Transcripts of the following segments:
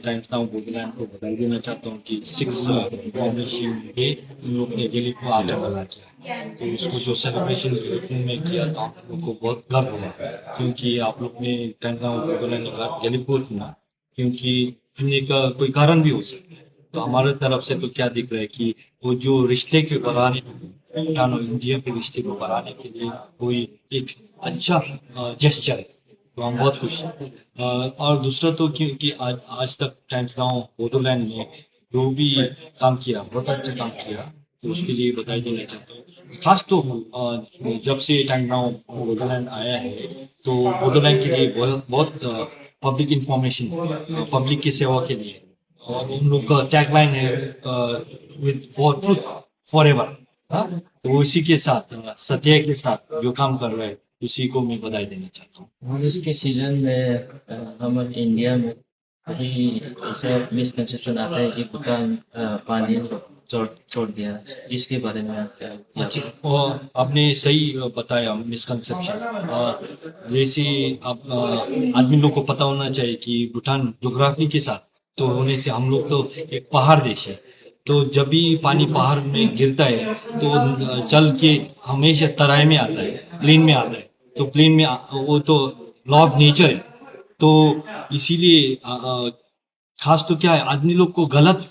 Times now Woodland को बधाई देना चाहता हूँ कि 6 फॉर्मेशन डे उन लोग ने दिल्ली को आगे बढ़ा किया। तो इसको जो सेलिब्रेशन दिल्ली में किया तो आप लोग को बहुत गर्व हुआ, क्योंकि आप लोग ने टाइम्स नाउ वुडलैंड ने दिल्ली को चुना, क्योंकि चुनने का कोई कारण भी हो सकता है। तो हमारे तरफ से तो क्या दिख रहा है कि वो जो रिश्ते के बढ़ाने, भूटान और इंडिया के रिश्ते को बढ़ाने के लिए कोई एक अच्छा जेस्चर है, तो हम बहुत खुश हैं। और दूसरा तो क्योंकि आज आज तक टाइम्स नाउ बोडोलैंड ने जो भी काम किया बहुत अच्छा काम किया, तो उसके लिए बधाई देना चाहता हूँ। खास तो जब से टाइम्स नाउ बोडोलैंड आया है तो बोडोलैंड के लिए बहुत बहुत पब्लिक इंफॉर्मेशन, पब्लिक की सेवा के लिए, और उन लोग का टैगलाइन है with for truth for ever. तो इसी के साथ सत्य के साथ जो काम कर रहे हैं उसी को मैं बधाई देना चाहता हूँ। और इसके सीजन में हमारे इंडिया में कहीं ऐसा मिसकंसेप्शन आता है कि भूटान पानी छोड़ छोड़ दिया, इसके बारे में आप क्या अच्छा, और आपने सही बताया मिसकंसेप्शन। जैसे आप आदमी लोग को पता होना चाहिए कि भूटान ज्योग्राफी के साथ तो होने से हम लोग तो एक पहाड़ देश है, तो जब भी पानी पहाड़ में गिरता है तो चल के हमेशा तराई में आता है, प्लेन में आता है। तो प्लेन में वो तो लॉ ऑफ नेचर है। तो इसीलिए खास तो क्या है, आदमी लोग को गलत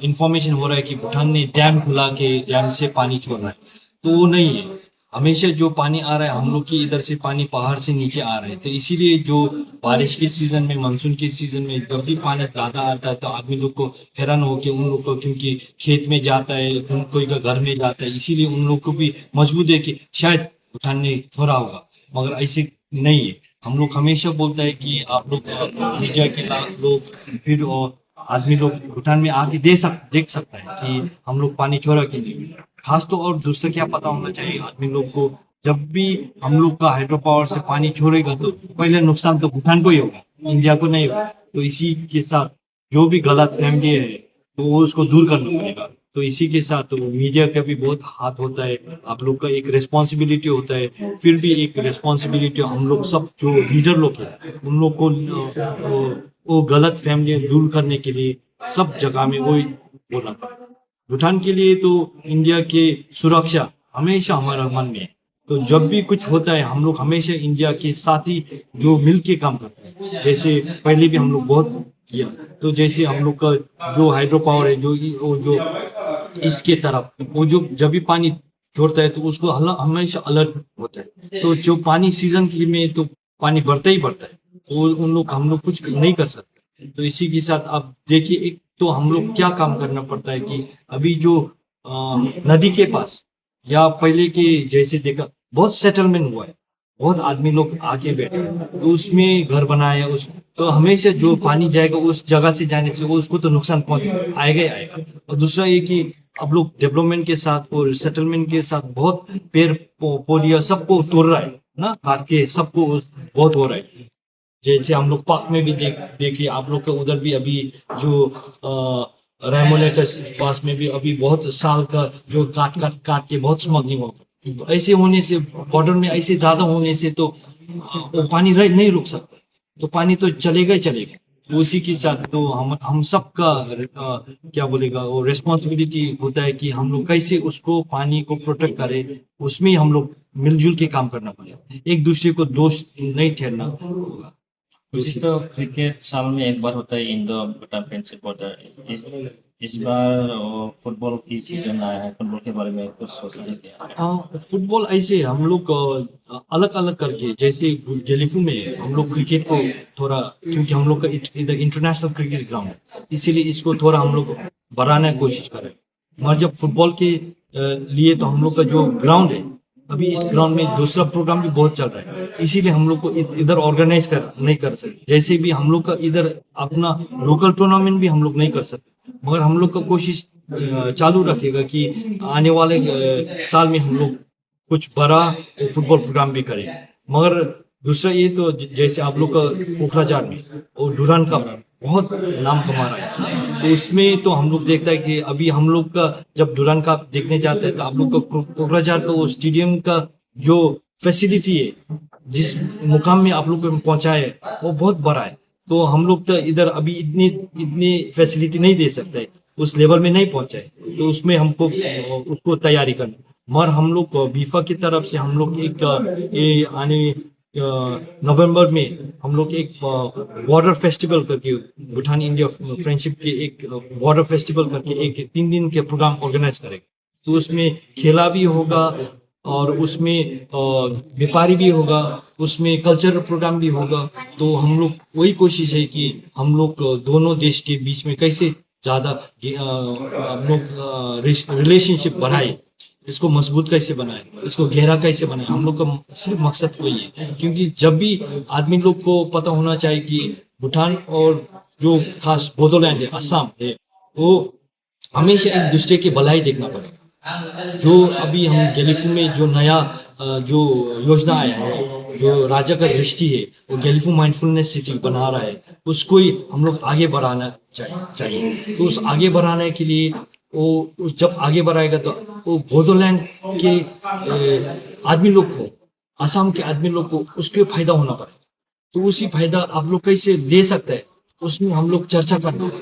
इंफॉर्मेशन हो रहा है कि भूटान ने डैम खुला के डैम से पानी छोड़ रहा है, तो वो नहीं है। हमेशा जो पानी आ रहा है हम लोग की इधर से पानी पहाड़ से नीचे आ रहा है, तो इसीलिए जो बारिश के सीजन में, मानसून के सीजन में जब भी पानी ज्यादा आता है तो आदमी लोग को हैरान हो के उन लोग को, क्योंकि खेत में जाता है, कोई का घर में जाता है, इसीलिए उन लोग को भी मजबूत है कि शायद भूटान ने छोड़ा होगा, मगर ऐसे नहीं है। हम लोग हमेशा बोलता है कि आप लोग मीडिया के लोग फिर आदमी लोग भूटान में आके देख सकता है कि हम लोग पानी छोड़ा कि नहीं। खास तो और दूसरा क्या पता होना चाहिए आदमी लोग को, जब भी हम लोग का हाइड्रो पावर से पानी छोड़ेगा तो पहले नुकसान तो भूटान को ही होगा, इंडिया को नहीं होगा। तो इसी के साथ जो भी गलत फहमी है तो वो उसको दूर करना पड़ेगा। तो इसी के साथ तो मीडिया का भी बहुत हाथ होता है, आप लोग का एक रिस्पॉन्सिबिलिटी होता है, फिर भी एक रिस्पॉन्सिबिलिटी हम लोग सब जो लीडर लोग हैं उन लोग को वो गलत फहमी दूर करने के लिए सब जगह में वही बोलना पड़ेगा। भूटान के लिए तो इंडिया के सुरक्षा हमेशा हमारा मन में है। तो जब भी कुछ होता है हम लोग हमेशा इंडिया के साथ ही जो मिल के काम करते हैं, जैसे पहले भी हम लोग बहुत किया। तो जैसे हम लोग का जो हाइड्रो पावर है, वो जो इसके तरफ वो जो जब भी पानी छोड़ता है तो उसको हमेशा अलर्ट होता है। तो जो पानी सीजन के में तो पानी बढ़ता ही बढ़ता है, तो हम लोग कुछ नहीं कर सकते। तो इसी के साथ आप देखिए, एक तो हम लोग क्या काम करना पड़ता है कि अभी जो नदी के पास या पहले के जैसे देखा बहुत सेटलमेंट हुआ है, बहुत आदमी लोग आके बैठे हैं, तो उसमें घर बनाया उस, तो हमेशा जो पानी जाएगा उस जगह से जाने से वो उसको तो नुकसान आएगा ही आएगा। और दूसरा ये कि अब लोग डेवलपमेंट के साथ और सेटलमेंट के साथ बहुत पेड़ पौधे सबको तोड़ रहा है ना, काट के सबको बहुत हो रहा है। जैसे हम लोग पार्क में भी देखिए आप लोग के उधर भी अभी जो रेमोले के पास में भी अभी बहुत साल का जो काट के बहुत स्मगलिंग हो। तो ऐसे होने से बॉर्डर में ऐसे ज्यादा होने से तो वो पानी नहीं रुक सकता, तो पानी तो चलेगा ही चलेगा। तो उसी के साथ तो हम सबका क्या बोलेगा वो रिस्पॉन्सिबिलिटी होता है कि हम लोग कैसे उसको पानी को प्रोटेक्ट करें, उसमें हम लोग मिलजुल के काम करना पड़ेगा, एक दूसरे को दोष नहीं ठहरना होगा। वैसे तो क्रिकेट साल में एक बार होता है, इंडो भूटान फ्रेंडशिप बॉर्डर। इस बार फुटबॉल की सीजन आया है, फुटबॉल के बारे में कुछ सोचा है क्या? हाँ, फुटबॉल ऐसे हम लोग अलग अलग करके, जैसे जेलीफू में हम लोग क्रिकेट को थोड़ा, क्योंकि हम लोग का इधर इंटरनेशनल क्रिकेट ग्राउंड है, इसीलिए इसको थोड़ा हम लोग बढ़ाने की कोशिश करें। मगर जब फुटबॉल के लिए तो हम लोग का जो ग्राउंड है, अभी इस ग्राउंड में दूसरा प्रोग्राम भी बहुत चल रहा है, इसीलिए हम लोग को इधर ऑर्गेनाइज नहीं कर सकते। जैसे भी हम लोग का इधर अपना लोकल टूर्नामेंट भी हम लोग नहीं कर सकते, मगर हम लोग का कोशिश चालू रखेगा कि आने वाले साल में हम लोग कुछ बड़ा फुटबॉल प्रोग्राम भी करें। मगर दूसरा ये तो जैसे आप लोग का कोकराझार में और डुरान का बहुत नाम कमा रहा है, तो उसमें तो हम लोग देखता है कि अभी हम लोग का जब डुरान का देखने जाते हैं तो आप लोग का कोकराझार का वो स्टेडियम का जो फैसिलिटी है, जिस मुकाम में आप लोग को पहुंचा है वो बहुत बड़ा है। तो हम लोग तो इधर अभी इतनी इतनी फैसिलिटी नहीं दे सकते, उस लेवल में नहीं पहुंचे, तो उसमें हमको उसको तैयारी करनी। मगर हम लोग बीफा की तरफ से हम लोग एक ये आने नवंबर में हम लोग एक बॉर्डर फेस्टिवल करके, भूटान इंडिया फ्रेंडशिप के एक बॉर्डर फेस्टिवल करके एक 3 दिन के प्रोग्राम ऑर्गेनाइज करेंगे। तो उसमें खेला भी होगा और उसमें व्यापारी भी होगा, उसमें कल्चरल प्रोग्राम भी होगा। तो हम लोग वही कोशिश है कि हम लोग दोनों देश के बीच में कैसे ज़्यादा हम लोग रिलेशनशिप बढ़ाए, इसको मजबूत कैसे बनाए, इसको गहरा कैसे बनाए, हम लोग का सिर्फ मकसद वही है। क्योंकि जब भी आदमी लोग को पता होना चाहिए कि भूटान और जो खास बोडोलैंड है, असम है, वो हमेशा एक दूसरे की भलाई देखना पड़ेगा। जो अभी हम गेलीफू में जो नया जो योजना आया है, जो राज्य का दृष्टि है, वो गेलीफू माइंडफुलनेस सिटी बना रहा है, उसको ही हम लोग आगे बढ़ाना चाहिए। तो उस आगे बढ़ाने के लिए वो उस जब आगे बढ़ाएगा तो वो बोडोलैंड के आदमी लोग को, असम के आदमी लोग को उसके फायदा होना पड़ेगा। तो उसी फायदा आप लोग कैसे दे सकते हैं, उसमें हम लोग चर्चा करना होगा।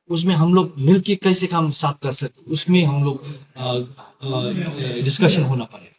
उसमें हम लोग मिलके कैसे काम साथ कर सकते, उसमें हम लोग डिस्कशन होना पड़ेगा।